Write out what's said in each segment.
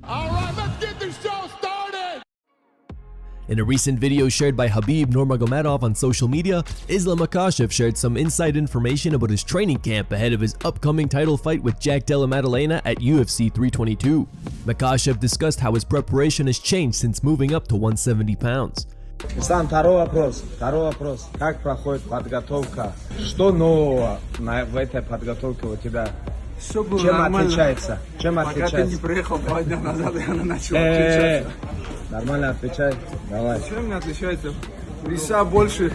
All right, let's get this show started! In a recent video shared by Khabib Nurmagomedov on social media, Islam Makhachev shared some inside information about his training camp ahead of his upcoming title fight with Jack Della Maddalena at UFC 322. Makhachev discussed how his preparation has changed since moving up to 170 pounds. Ислам, второй вопрос. Как проходит подготовка? Что нового в этой подготовке у тебя? Все было Чем нормально. отличается? Пока ты не приехал 2 дня назад, я начал отличаться. Нормально отвечай. Давай. Чем мне отличается? Веса больше.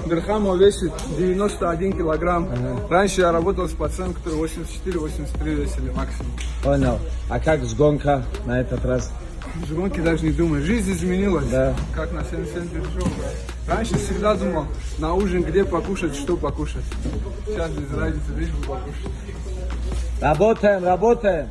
Берхамов весит 91 килограмм. Раньше я работал с пацаном, который 84-83 весили максимум. Понял. А как с гонка на этот раз? В гонке даже не думаю. Жизнь изменилась. Да. Как на 77 перешел. Раньше всегда думал, на ужин где покушать, что покушать. Сейчас без разницы, лишь бы покушать. Работаем.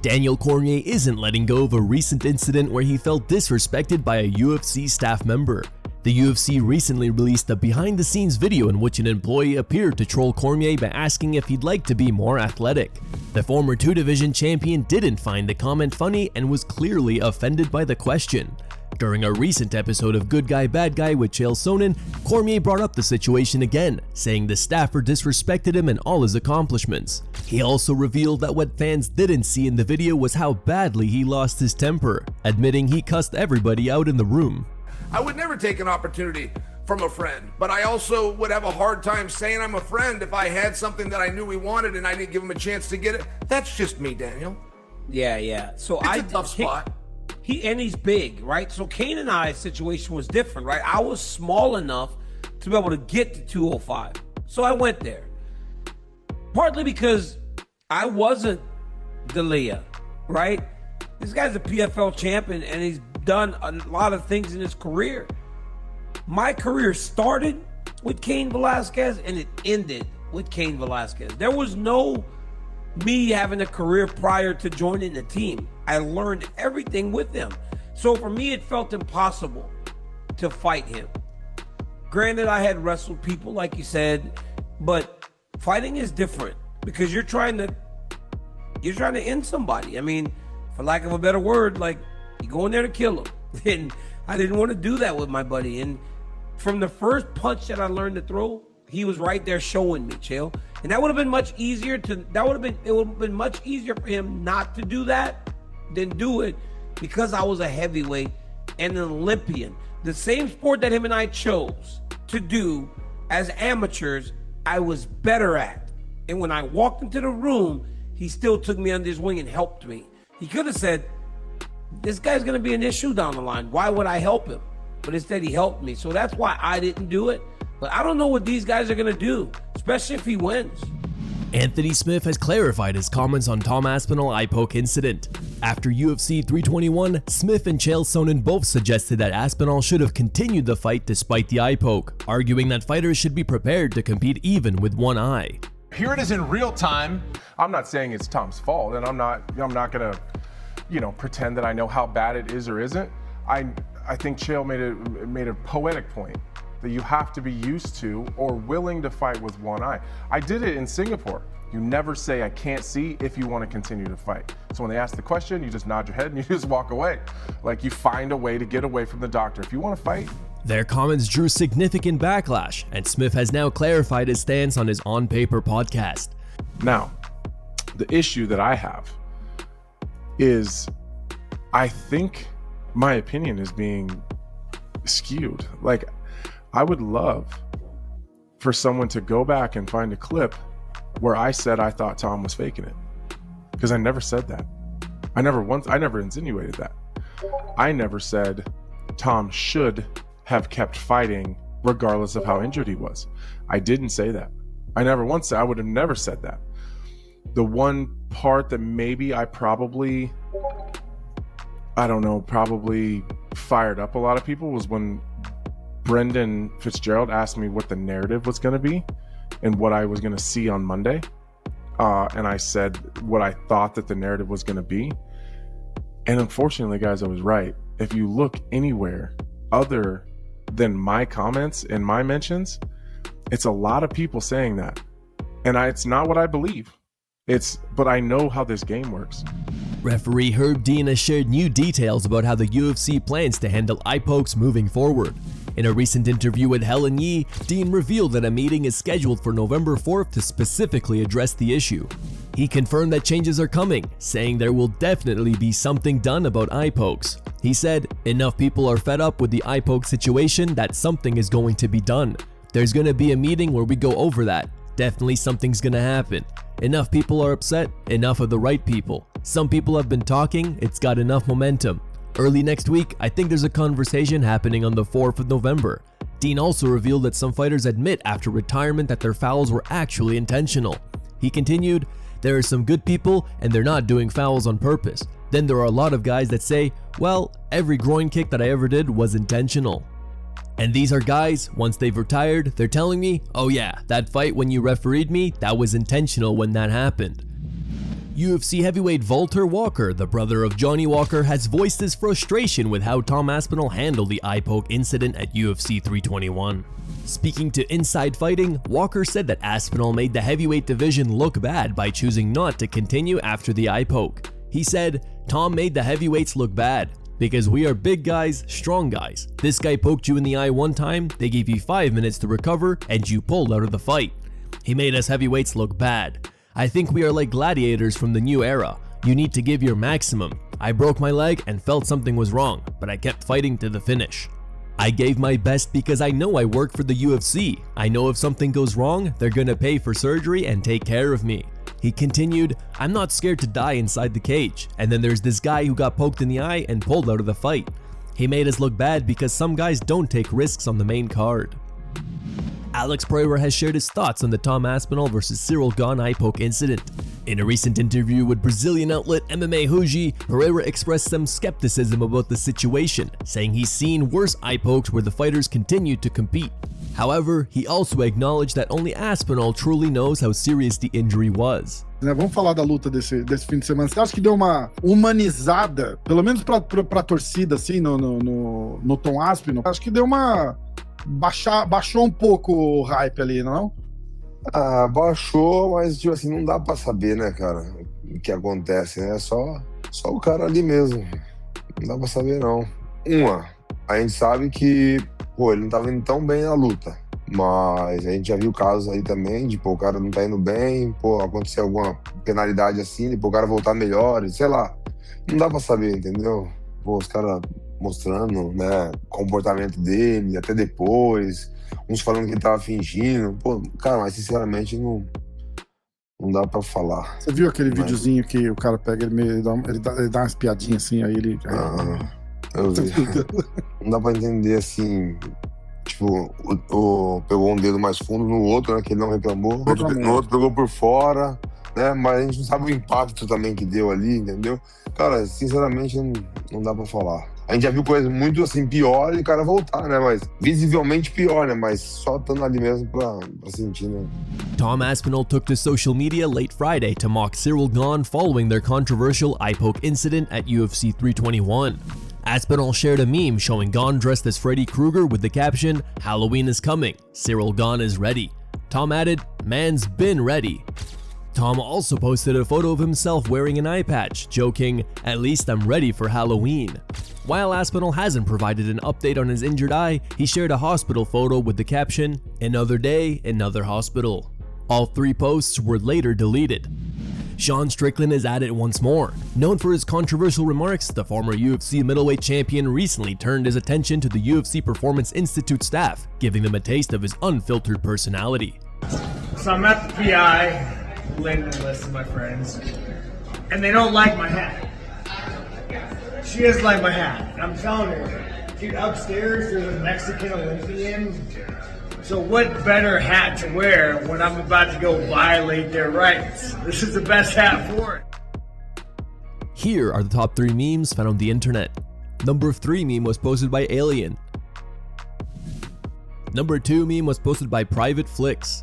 Daniel Cormier isn't letting go of a recent incident where he felt disrespected by a UFC staff member. The UFC recently released a behind-the-scenes video in which an employee appeared to troll Cormier by asking if he'd like to be more athletic. The former two-division champion didn't find the comment funny and was clearly offended by the question. During a recent episode of Good Guy Bad Guy with Chael Sonnen, Cormier brought up the situation again, saying the staffer disrespected him and all his accomplishments. He also revealed that what fans didn't see in the video was how badly he lost his temper, admitting he cussed everybody out in the room. I would never take an opportunity from a friend, but I also would have a hard time saying I'm a friend if I had something that I knew he wanted and I didn't give him a chance to get it. That's just me, Daniel. Yeah. So It's a tough spot. He's big, right? So Kane and I's situation was different, right? I was small enough to be able to get to 205. So I went there. Partly because I wasn't D'Elia, right? This guy's a PFL champion and he's done a lot of things in his career. My career started with Cain Velasquez and it ended with Cain Velasquez. There was no me having a career prior to joining the team. I learned everything with him. So for me, it felt impossible to fight him. Granted, I had wrestled people, like you said, but fighting is different because you're trying to end somebody. I mean, for lack of a better word, like you go in there to kill him. And I didn't want to do that with my buddy. And from the first punch that I learned to throw, he was right there showing me, Chael. And that would have been much easier it would have been much easier for him not to do that than do it because I was a heavyweight and an Olympian. The same sport that him and I chose to do as amateurs, I was better at. And when I walked into the room, he still took me under his wing and helped me. He could have said, this guy's gonna be an issue down the line. Why would I help him? But instead he helped me. So that's why I didn't do it. But I don't know what these guys are gonna do, especially if he wins. Anthony Smith has clarified his comments on Tom Aspinall eye poke incident. After UFC 321, Smith and Chael Sonnen both suggested that Aspinall should have continued the fight despite the eye poke, arguing that fighters should be prepared to compete even with one eye. Here it is in real time. I'm not saying it's Tom's fault, and I'm not gonna, pretend that I know how bad it is or isn't. I think Chael made a poetic point that you have to be used to or willing to fight with one eye. I did it in Singapore. You never say I can't see if you want to continue to fight. So when they ask the question, you just nod your head and you just walk away. Like you find a way to get away from the doctor. If you want to fight. Their comments drew significant backlash, and Smith has now clarified his stance on his On Paper podcast. Now, the issue that I have is I think my opinion is being skewed. Like, I would love for someone to go back and find a clip where I said I thought Tom was faking it, because I never said that. I never insinuated that. I never said Tom should have kept fighting regardless of how injured he was. I didn't say that. I would have never said that. The one part that maybe I probably fired up a lot of people was when Brendan Fitzgerald asked me what the narrative was going to be and what I was going to see on Monday. And I said what I thought that the narrative was going to be. And unfortunately, guys, I was right. If you look anywhere other than my comments and my mentions, it's a lot of people saying that. And it's not what I believe. But I know how this game works. Referee Herb Dean has shared new details about how the UFC plans to handle eye pokes moving forward. In a recent interview with Helen Yee, Dean revealed that a meeting is scheduled for November 4th to specifically address the issue. He confirmed that changes are coming, saying there will definitely be something done about eye pokes. He said, "Enough people are fed up with the eye poke situation that something is going to be done. There's going to be a meeting where we go over that. Definitely something's going to happen. Enough people are upset, enough of the right people. Some people have been talking, it's got enough momentum. Early next week, I think there's a conversation happening on the 4th of November. Dean also revealed that some fighters admit after retirement that their fouls were actually intentional. He continued, "There are some good people and they're not doing fouls on purpose. Then there are a lot of guys that say, well, every groin kick that I ever did was intentional." And these are guys, once they've retired, they're telling me, "Oh yeah, that fight when you refereed me, that was intentional when that happened." UFC heavyweight Valter Walker, the brother of Johnny Walker, has voiced his frustration with how Tom Aspinall handled the eye poke incident at UFC 321. Speaking to Inside Fighting, Walker said that Aspinall made the heavyweight division look bad by choosing not to continue after the eye poke. He said, "Tom made the heavyweights look bad. Because we are big guys, strong guys. This guy poked you in the eye one time, they gave you 5 minutes to recover, and you pulled out of the fight. He made us heavyweights look bad. I think we are like gladiators from the new era. You need to give your maximum. I broke my leg and felt something was wrong, but I kept fighting to the finish. I gave my best because I know I work for the UFC. I know if something goes wrong, they're gonna pay for surgery and take care of me." He continued, "I'm not scared to die inside the cage. And then there's this guy who got poked in the eye and pulled out of the fight. He made us look bad because some guys don't take risks on the main card." Alex Pereira has shared his thoughts on the Tom Aspinall vs Ciryl Gane eye poke incident. In a recent interview with Brazilian outlet MMA Hoje, Pereira expressed some skepticism about the situation, saying he's seen worse eye pokes where the fighters continued to compete. However, he also acknowledged that only Aspinall truly knows how serious the injury was. Vamos falar da luta desse fim de semana. Você acha que deu uma humanizada, pelo menos pra torcida, assim, no Tom Aspinall? Acho que deu uma... baixou um pouco o hype ali, não? Ah, baixou, mas tipo assim, não dá pra saber, né, cara, o que acontece, né? Só o cara ali mesmo. Não dá pra saber, não. A gente sabe que, pô, ele não tava indo tão bem na luta. Mas a gente já viu casos aí também de, pô, o cara não tá indo bem, pô, acontecer alguma penalidade assim, de, pô, o cara voltar melhor, sei lá. Não dá pra saber, entendeu? Pô, os caras mostrando, né, o comportamento dele, até depois, uns falando que ele tava fingindo. Pô, cara, mas sinceramente não dá pra falar. Você viu aquele videozinho que o cara pega, ele dá umas piadinhas assim, aí ele... Eu vi. Não dá pra entender assim, tipo, pegou um dedo mais fundo no outro, né, que ele não reclamou, no outro pegou por fora, né, mas a gente não sabe o impacto também que deu ali, entendeu? Cara, sinceramente não dá pra falar. A gente já viu coisas muito assim, pior e o cara voltar, né? Mas visivelmente pior, né? Mas só estando ali mesmo pra sentir, né? Tom Aspinall took to social media late Friday to mock Ciryl Gane following their controversial eye poke incident at UFC 321. Aspinall shared a meme showing Gane dressed as Freddy Krueger with the caption, "Halloween is coming, Ciryl Gane is ready." Tom added, "Man's been ready." Tom also posted a photo of himself wearing an eye patch, joking, "At least I'm ready for Halloween." While Aspinall hasn't provided an update on his injured eye, he shared a hospital photo with the caption, "Another day, another hospital." All 3 posts were later deleted. Strickland is at it once more. Known for his controversial remarks, the former UFC middleweight champion recently turned his attention to the UFC Performance Institute staff, giving them a taste of his unfiltered personality. So I'm at the PI, later than list of my friends, and they don't like my hat. She doesn't like my hat. I'm telling her, dude, upstairs there's a Mexican Olympian. So what better hat to wear when I'm about to go violate their rights? This is the best hat for it. Here are the top 3 memes found on the internet. Number 3 meme was posted by Alien. Number 2 meme was posted by Private Flicks.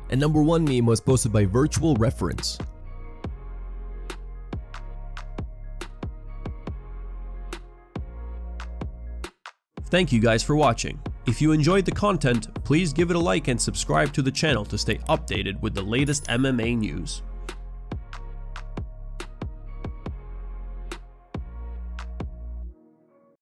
And number 1 meme was posted by Virtual Reference. Thank you guys for watching. If you enjoyed the content, please give it a like and subscribe to the channel to stay updated with the latest MMA news.